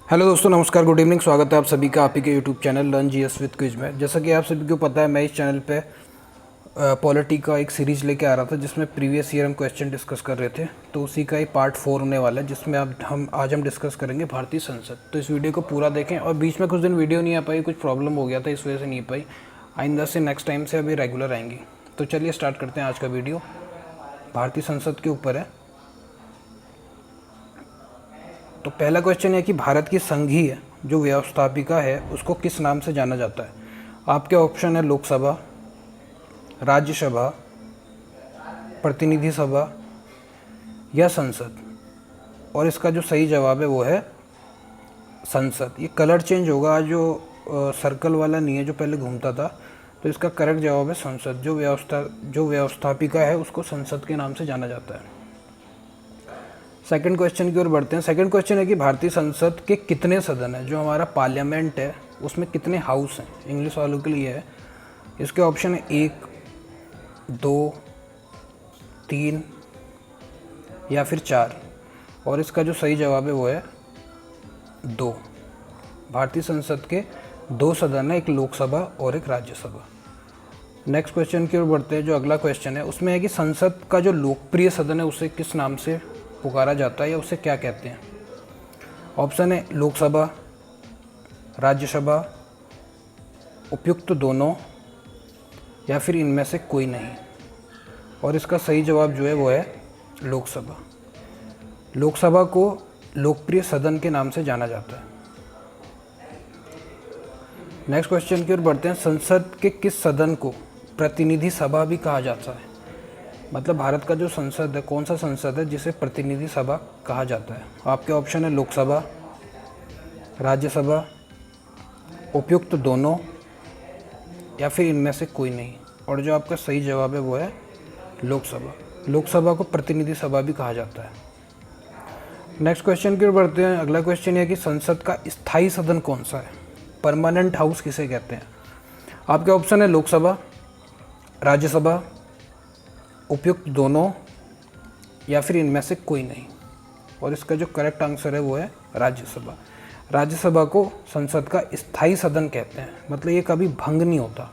Hello दोस्तों, नमस्कार, good evening. स्वागत है आप सभी का आप ही के YouTube channel learn GS with quiz में। जैसा कि आप सभी को पता है, मैं इस चैनल पे पॉलिटी का एक सीरीज लेके आ रहा था जिसमें प्रीवियस ईयर हम क्वेश्चन डिस्कस कर रहे थे। तो उसी का ही पार्ट 4 होने वाला है जिसमें अब हम डिस्कस करेंगे भारतीय संसद। तो इस वीडियो को पूरा देखें। और बीच में कुछ दिन वीडियो नहीं आ पाई, कुछ प्रॉब्लम हो गया था, इस वजह से नहीं पाई। आइंदा से नेक्स्ट टाइम से अभी रेगुलर आएंगी। तो चलिए स्टार्ट करते हैं। आज का वीडियो भारतीय संसद के ऊपर है। तो पहला क्वेश्चन है कि भारत की संघीय जो व्यवस्थापिका है उसको किस नाम से जाना जाता है। आपके ऑप्शन है लोकसभा, राज्यसभा, प्रतिनिधि सभा या संसद। और इसका जो सही जवाब है वो है संसद। ये कलर चेंज होगा, आज जो सर्कल वाला नहीं है जो पहले घूमता था। तो इसका करेक्ट जवाब है संसद। जो व्यवस्थापिका है उसको संसद के नाम से जाना जाता है। सेकंड क्वेश्चन की ओर बढ़ते हैं। सेकंड क्वेश्चन है कि भारतीय संसद के कितने सदन हैं। जो हमारा पार्लियामेंट है उसमें कितने हाउस हैं। इंग्लिश वालों के लिए है। इसके ऑप्शन है 1, 2, 3 या फिर 4। और इसका जो सही जवाब है वो है 2। भारतीय संसद के 2 सदन हैं, एक लोकसभा और एक राज्यसभा। नेक्स्ट क्वेश्चन की ओर बढ़ते हैं। जो अगला क्वेश्चन है उसमें है कि संसद का जो लोकप्रिय सदन है उसे किस नाम से पुकारा जाता है या उसे क्या कहते हैं। ऑप्शन है लोकसभा, राज्यसभा, उपयुक्त दोनों या फिर इनमें से कोई नहीं। और इसका सही जवाब जो है वो है लोकसभा। लोकसभा को लोकप्रिय सदन के नाम से जाना जाता है। नेक्स्ट क्वेश्चन की ओर बढ़ते हैं। संसद के किस सदन को प्रतिनिधि सभा भी कहा जाता है। मतलब भारत का जो संसद है, कौन सा संसद है जिसे प्रतिनिधि सभा कहा जाता है। आपके ऑप्शन है लोकसभा, राज्यसभा, उपयुक्त दोनों या फिर इनमें से कोई नहीं। और जो आपका सही जवाब है वो है लोकसभा। लोकसभा को प्रतिनिधि सभा भी कहा जाता है। नेक्स्ट क्वेश्चन की ओर बढ़ते हैं। अगला क्वेश्चन है कि संसद का स्थायी सदन कौन सा है। परमानेंट हाउस किसे कहते हैं। आपके ऑप्शन है लोकसभा, राज्यसभा, उपयुक्त दोनों या फिर इनमें से कोई नहीं। और इसका जो करेक्ट आंसर है वो है राज्यसभा। राज्यसभा को संसद का स्थायी सदन कहते हैं। मतलब ये कभी भंग नहीं होता,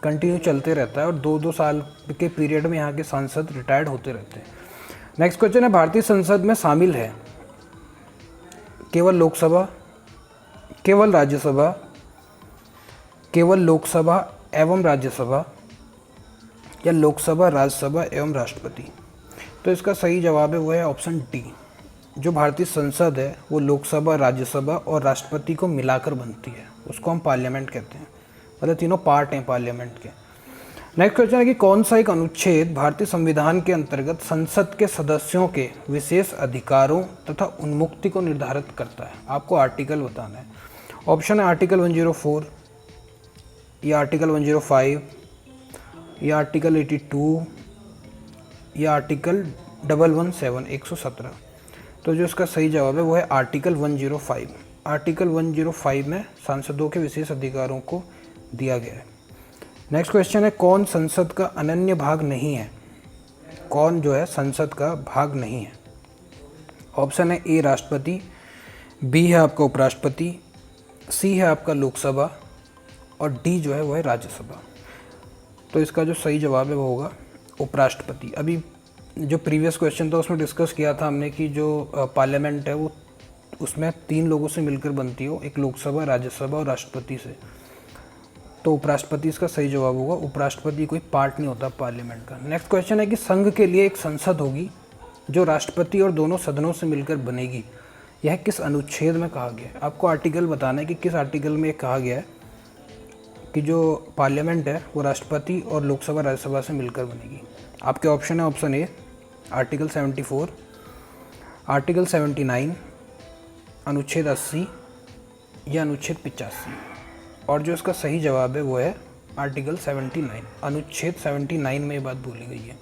कंटिन्यू चलते रहता है। और 2-2 साल के पीरियड में यहाँ के सांसद रिटायर्ड होते रहते हैं। नेक्स्ट क्वेश्चन है भारतीय संसद में शामिल है केवल लोकसभा, केवल राज्यसभा, केवल लोकसभा एवं राज्यसभा या लोकसभा, राज्यसभा एवं राष्ट्रपति। तो इसका सही जवाब है वो है ऑप्शन डी। जो भारतीय संसद है वो लोकसभा, राज्यसभा और राष्ट्रपति को मिलाकर बनती है, उसको हम पार्लियामेंट कहते हैं। मतलब तीनों पार्ट हैं पार्लियामेंट के। नेक्स्ट क्वेश्चन है कि कौन सा एक अनुच्छेद भारतीय संविधान के अंतर्गत संसद के सदस्यों के विशेष अधिकारों तथा उन्मुक्ति को निर्धारित करता है। आपको आर्टिकल बताना है। ऑप्शन है आर्टिकल 104 या आर्टिकल 105 या आर्टिकल 82 या आर्टिकल 117। तो जो इसका सही जवाब है वो है आर्टिकल 105। आर्टिकल 105 में सांसदों के विशेष अधिकारों को दिया गया है। नेक्स्ट क्वेश्चन है कौन संसद का अनन्य भाग नहीं है। कौन जो है संसद का भाग नहीं है। ऑप्शन है ए राष्ट्रपति, बी है आपका उपराष्ट्रपति, सी है आपका लोकसभा और डी जो है वो है राज्यसभा। तो इसका जो सही जवाब है वो होगा उपराष्ट्रपति। अभी जो प्रीवियस क्वेश्चन था उसमें डिस्कस किया था हमने कि जो पार्लियामेंट है वो उसमें 3 लोगों से मिलकर बनती हो, एक लोकसभा, राज्यसभा और राष्ट्रपति से। तो उपराष्ट्रपति इसका सही जवाब होगा। उपराष्ट्रपति कोई पार्ट नहीं होता पार्लियामेंट का। नेक्स्ट क्वेश्चन है कि संघ के लिए एक संसद होगी जो राष्ट्रपति और दोनों सदनों से मिलकर बनेगी। यह किस अनुच्छेद में कहा गया है। आपको आर्टिकल बताना है कि किस आर्टिकल में कहा गया है कि जो पार्लियामेंट है वो राष्ट्रपति और लोकसभा, राज्यसभा से मिलकर बनेगी। आपके ऑप्शन है ऑप्शन ए आर्टिकल 74, आर्टिकल 79, अनुच्छेद 80 या अनुच्छेद 85। और जो इसका सही जवाब है वो है आर्टिकल 79। अनुच्छेद 79 में ये बात बोली गई है।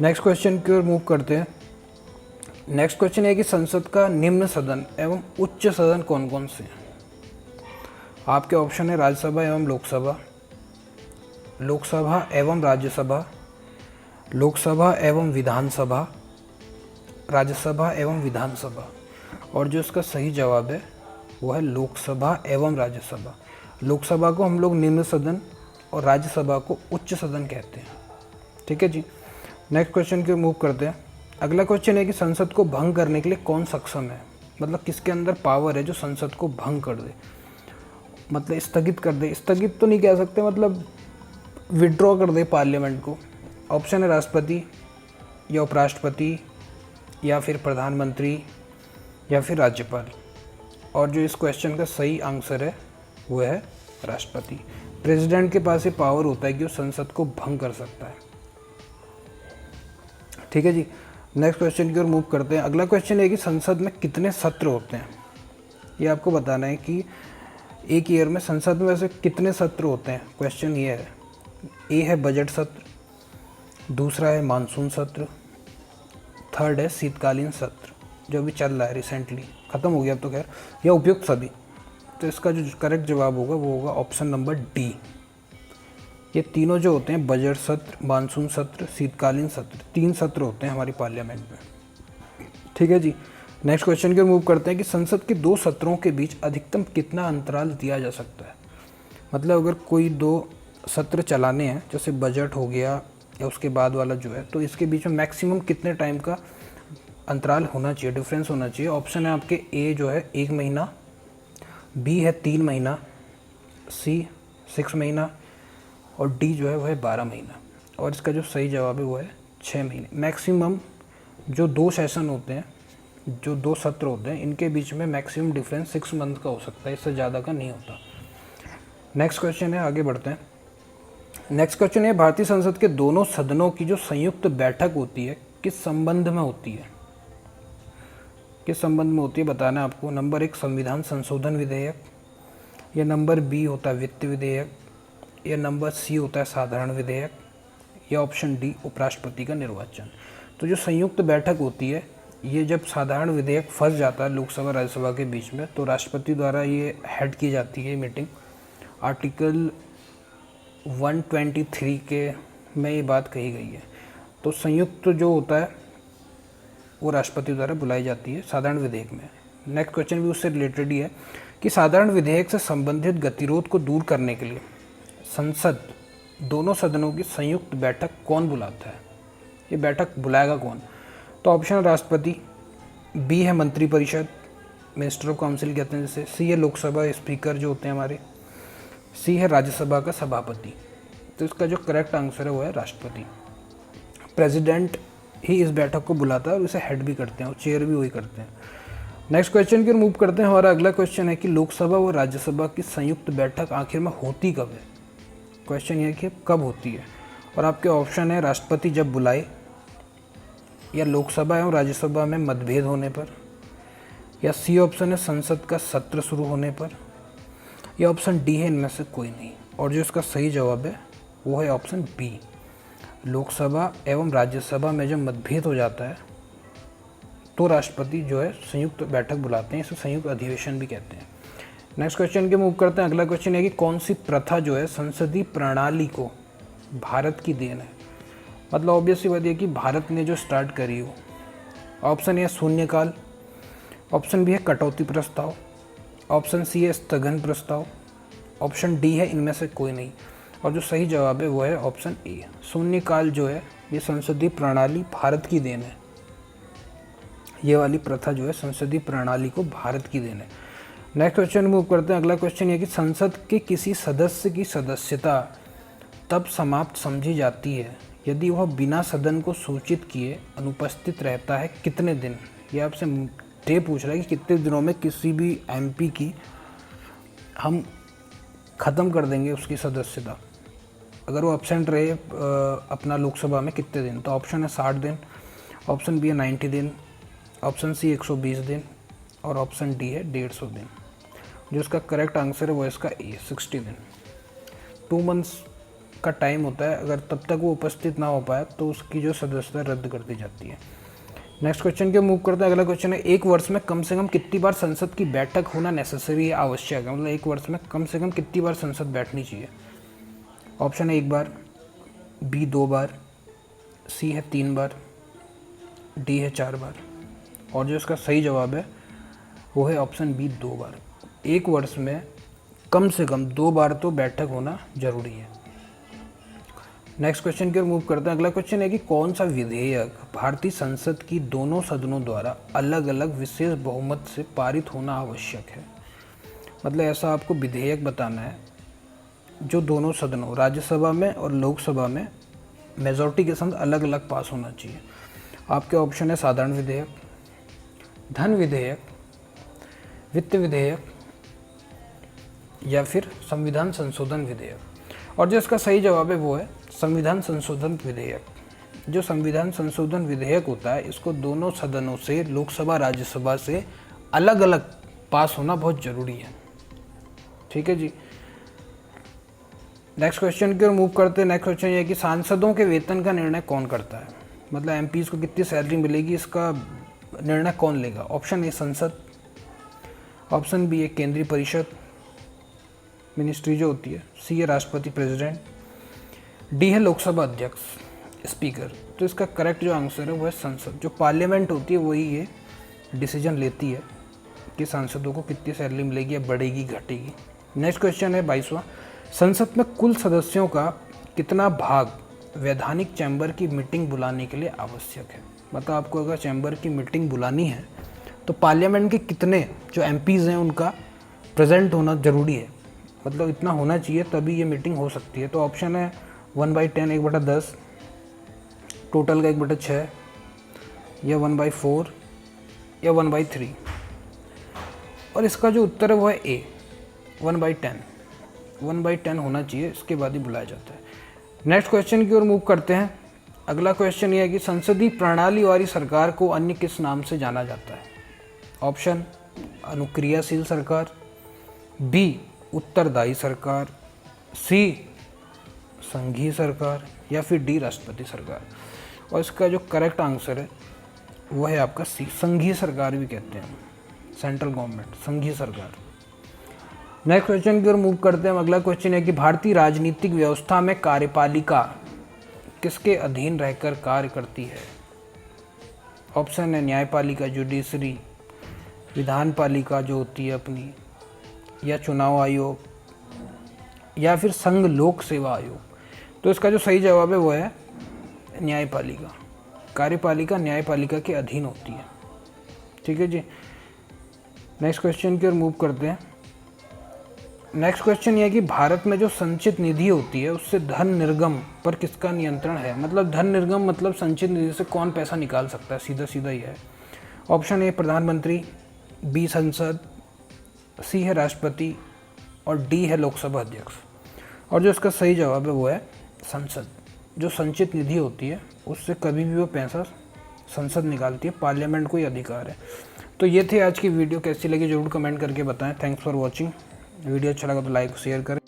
नेक्स्ट क्वेश्चन की ओर मूव करते हैं। नेक्स्ट क्वेश्चन है कि संसद का निम्न सदन एवं उच्च सदन कौन कौन से हैं। आपके ऑप्शन है राज्यसभा एवं लोकसभा, लोकसभा एवं राज्यसभा, लोकसभा एवं विधानसभा, राज्यसभा एवं विधानसभा। और जो इसका सही जवाब है वो है लोकसभा एवं राज्यसभा। लोकसभा को हम लोग निम्न सदन और राज्यसभा को उच्च सदन कहते हैं। ठीक है जी। नेक्स्ट क्वेश्चन की मूव करते हैं। अगला क्वेश्चन है कि संसद को भंग करने के लिए कौन सक्षम है, मतलब किसके अंदर पावर है जो संसद को भंग कर दे, मतलब स्थगित कर दे। स्थगित तो नहीं कह सकते, मतलब विड्रॉ कर दे पार्लियामेंट को। ऑप्शन है राष्ट्रपति या उपराष्ट्रपति या फिर प्रधानमंत्री या फिर राज्यपाल। और जो इस क्वेश्चन का सही आंसर है वो है राष्ट्रपति। प्रेसिडेंट के पास ये पावर होता है कि वो संसद को भंग कर सकता है। ठीक है जी। नेक्स्ट क्वेश्चन की ओर मूव करते हैं। अगला क्वेश्चन है कि संसद में कितने सत्र होते हैं। ये आपको बताना है कि एक ईयर में संसद में वैसे कितने सत्र होते हैं। क्वेश्चन ये है, ए है बजट सत्र, दूसरा है मानसून सत्र, थर्ड है शीतकालीन सत्र जो अभी चल रहा है, रिसेंटली ख़त्म हो गया अब तो खैर, या उपयुक्त सभी। तो इसका जो करेक्ट जवाब होगा वो होगा ऑप्शन नंबर डी। ये तीनों जो होते हैं, बजट सत्र, मानसून सत्र, शीतकालीन सत्र, 3 सत्र होते हैं हमारी पार्लियामेंट में। ठीक है जी। नेक्स्ट क्वेश्चन की ओर मूव करते हैं कि संसद के 2 सत्रों के बीच अधिकतम कितना अंतराल दिया जा सकता है। मतलब अगर कोई 2 सत्र चलाने हैं, जैसे बजट हो गया या उसके बाद वाला जो है, तो इसके बीच में मैक्सिमम कितने टाइम का अंतराल होना चाहिए, डिफरेंस होना चाहिए। ऑप्शन है आपके ए जो है 1 महीना, बी है 3 महीना, सी 6 महीना और डी जो है वो है 12 महीना। और इसका जो सही जवाब है वो है 6 महीने। मैक्सिमम जो 2 सेशन होते हैं, जो 2 सत्र होते हैं, इनके बीच में मैक्सिमम डिफरेंस 6 मंथ का हो सकता है, इससे ज़्यादा का नहीं होता। नेक्स्ट क्वेश्चन है, आगे बढ़ते हैं। नेक्स्ट क्वेश्चन है, भारतीय संसद के दोनों सदनों की जो संयुक्त बैठक होती है किस संबंध में होती है। किस संबंध में होती है बताना है आपको। नंबर 1 संविधान संशोधन विधेयक, या नंबर बी होता है वित्त विधेयक, या नंबर सी होता है साधारण विधेयक, या ऑप्शन डी उपराष्ट्रपति का निर्वाचन। तो जो संयुक्त बैठक होती है, ये जब साधारण विधेयक फंस जाता है लोकसभा राज्यसभा के बीच में, तो राष्ट्रपति द्वारा ये हेड की जाती है मीटिंग। आर्टिकल 123 के में ये बात कही गई है। तो संयुक्त जो होता है वो राष्ट्रपति द्वारा बुलाई जाती है साधारण विधेयक में। नेक्स्ट क्वेश्चन भी उससे रिलेटेड ही है कि साधारण विधेयक से संबंधित गतिरोध को दूर करने के लिए संसद दोनों सदनों की संयुक्त बैठक कौन बुलाता है। ये बैठक बुलाएगा कौन। तो ऑप्शन राष्ट्रपति, बी है मंत्रिपरिषद, मिनिस्टर ऑफ काउंसिल कहते हैं जिसे, सी है लोकसभा स्पीकर जो होते हैं हमारे, सी है राज्यसभा का सभापति। तो इसका जो करेक्ट आंसर है वो है राष्ट्रपति। प्रेसिडेंट ही इस बैठक को बुलाता है और इसे हेड भी करते हैं और चेयर भी वही करते हैं। नेक्स्ट क्वेश्चन की ओर मूव करते हैं। हमारा अगला क्वेश्चन है कि लोकसभा और राज्यसभा की संयुक्त बैठक आखिर में होती कब है। क्वेश्चन ये है कि कब होती है, और आपके ऑप्शन है राष्ट्रपति जब बुलाए, या लोकसभा एवं राज्यसभा में मतभेद होने पर, या सी ऑप्शन है संसद का सत्र शुरू होने पर, या ऑप्शन डी है इनमें से कोई नहीं। और जो इसका सही जवाब है वो है ऑप्शन बी। लोकसभा एवं राज्यसभा में जब मतभेद हो जाता है तो राष्ट्रपति जो है संयुक्त बैठक बुलाते हैं, इसे संयुक्त अधिवेशन भी कहते हैं। नेक्स्ट क्वेश्चन के मूव करते हैं। अगला क्वेश्चन है कि कौन सी प्रथा जो है संसदीय प्रणाली को भारत की देन है। मतलब ऑब्वियस सी बात है कि भारत ने जो स्टार्ट करी हो। ऑप्शन ए शून्यकाल, ऑप्शन बी है कटौती प्रस्ताव, ऑप्शन सी है स्थगन प्रस्ताव, ऑप्शन डी है इनमें से कोई नहीं। और जो सही जवाब है वो है ऑप्शन ए। शून्यकाल जो है ये संसदीय प्रणाली भारत की देन है। ये वाली प्रथा जो है संसदीय प्रणाली को भारत की देन है। नेक्स्ट क्वेश्चन मूव करते हैं। अगला क्वेश्चन ये कि संसद के किसी सदस्य की सदस्यता तब समाप्त समझी जाती है यदि वह बिना सदन को सूचित किए अनुपस्थित रहता है कितने दिन। ये आपसे डे पूछ रहा है कि कितने दिनों में किसी भी एमपी की हम ख़त्म कर देंगे उसकी सदस्यता, अगर वो एब्सेंट रहे अपना लोकसभा में कितने दिन। तो ऑप्शन है 60 दिन, ऑप्शन बी है 90 दिन, ऑप्शन सी 120 दिन और ऑप्शन डी है 150 दिन। जो इसका करेक्ट आंसर है वो इसका ए 60 दिन। 2 मंथ्स का टाइम होता है, अगर तब तक वो उपस्थित ना हो पाए तो उसकी जो सदस्यता रद्द कर दी जाती है। नेक्स्ट क्वेश्चन के मूव करते हैं। अगला क्वेश्चन है एक वर्ष में कम से कम कितनी बार संसद की बैठक होना नेसेसरी है, आवश्यक है। मतलब एक वर्ष में कम से कम कितनी बार संसद बैठनी चाहिए। ऑप्शन है 1 बार, बी 2 बार, सी है 3 बार, डी है 4 बार। और जो इसका सही जवाब है वो है ऑप्शन बी 2 बार। एक वर्ष में कम से कम 2 बार तो बैठक होना जरूरी है। नेक्स्ट क्वेश्चन की ओर मूव करते हैं। अगला क्वेश्चन है कि कौन सा विधेयक भारतीय संसद की दोनों सदनों द्वारा अलग अलग विशेष बहुमत से पारित होना आवश्यक है। मतलब ऐसा आपको विधेयक बताना है जो दोनों सदनों राज्यसभा में और लोकसभा में मेजॉरिटी के साथ अलग अलग पास होना चाहिए। आपके ऑप्शन है साधारण विधेयक, धन विधेयक, वित्त विधेयक या फिर संविधान संशोधन विधेयक। और जो इसका सही जवाब है वो है संविधान संशोधन विधेयक। जो संविधान संशोधन विधेयक होता है इसको दोनों सदनों से, लोकसभा राज्यसभा से अलग अलग पास होना बहुत ज़रूरी है। ठीक है जी। नेक्स्ट क्वेश्चन की ओर मूव करते हैं। नेक्स्ट क्वेश्चन ये है कि सांसदों के वेतन का निर्णय कौन करता है। मतलब एमपीज़ को कितनी सैलरी मिलेगी इसका निर्णय कौन लेगा। ऑप्शन ए संसद, ऑप्शन बी है केंद्रीय परिषद मिनिस्ट्री जो होती है, सी है राष्ट्रपति प्रेसिडेंट, डी है लोकसभा अध्यक्ष स्पीकर। तो इसका करेक्ट जो आंसर है वो है संसद। जो पार्लियामेंट होती है वही ये डिसीजन लेती है कि सांसदों को कितनी सैलरी मिलेगी या बढ़ेगी घटेगी। नेक्स्ट क्वेश्चन है 22वां। संसद में कुल सदस्यों का कितना भाग वैधानिक चैम्बर की मीटिंग बुलाने के लिए आवश्यक है। मतलब आपको अगर चैम्बर की मीटिंग बुलानी है तो पार्लियामेंट के कितने जो एमपीज़ हैं उनका प्रेजेंट होना ज़रूरी है। मतलब इतना होना चाहिए तभी ये मीटिंग हो सकती है। तो ऑप्शन है 1/10 1/10, टोटल का 1/6 या 1/4 या 1/3। और इसका जो उत्तर है वो है ए 1/10। 1/10 होना चाहिए, इसके बाद ही बुलाया जाता है। नेक्स्ट क्वेश्चन की ओर मूव करते हैं। अगला क्वेश्चन ये है कि संसदीय प्रणाली वाली सरकार को अन्य किस नाम से जाना जाता है। ऑप्शन अनुक्रियाशील सरकार, बी उत्तरदायी सरकार, सी संघीय सरकार या फिर डी राष्ट्रपति सरकार। और इसका जो करेक्ट आंसर है वो है आपका सी संघीय सरकार भी कहते हैं, सेंट्रल गवर्नमेंट, संघीय सरकार। नेक्स्ट क्वेश्चन की ओर मूव करते हैं। अगला क्वेश्चन है कि भारतीय राजनीतिक व्यवस्था में कार्यपालिका किसके अधीन रहकर कार्य करती है। ऑप्शन है न्यायपालिका जुडिशरी, विधानपालिका जो होती है अपनी, या चुनाव आयोग या फिर संघ लोक सेवा आयोग। तो इसका जो सही जवाब है वो है न्यायपालिका। कार्यपालिका न्यायपालिका के अधीन होती है। ठीक है जी। नेक्स्ट क्वेश्चन की ओर मूव करते हैं। नेक्स्ट क्वेश्चन ये है कि भारत में जो संचित निधि होती है उससे धन निर्गम पर किसका नियंत्रण है। मतलब धन निर्गम मतलब संचित निधि से कौन पैसा निकाल सकता है, सीधा सीधा ही है। ऑप्शन ए प्रधानमंत्री, बी संसद, सी है राष्ट्रपति और डी है लोकसभा अध्यक्ष। और जो इसका सही जवाब है वो है संसद। जो संचित निधि होती है उससे कभी भी वो पैसा संसद निकालती है, पार्लियामेंट को ही अधिकार है। तो ये थी आज की वीडियो। कैसी लगी जरूर कमेंट करके बताएं। Thanks for watching. वीडियो अच्छा लगा तो लाइक शेयर करें।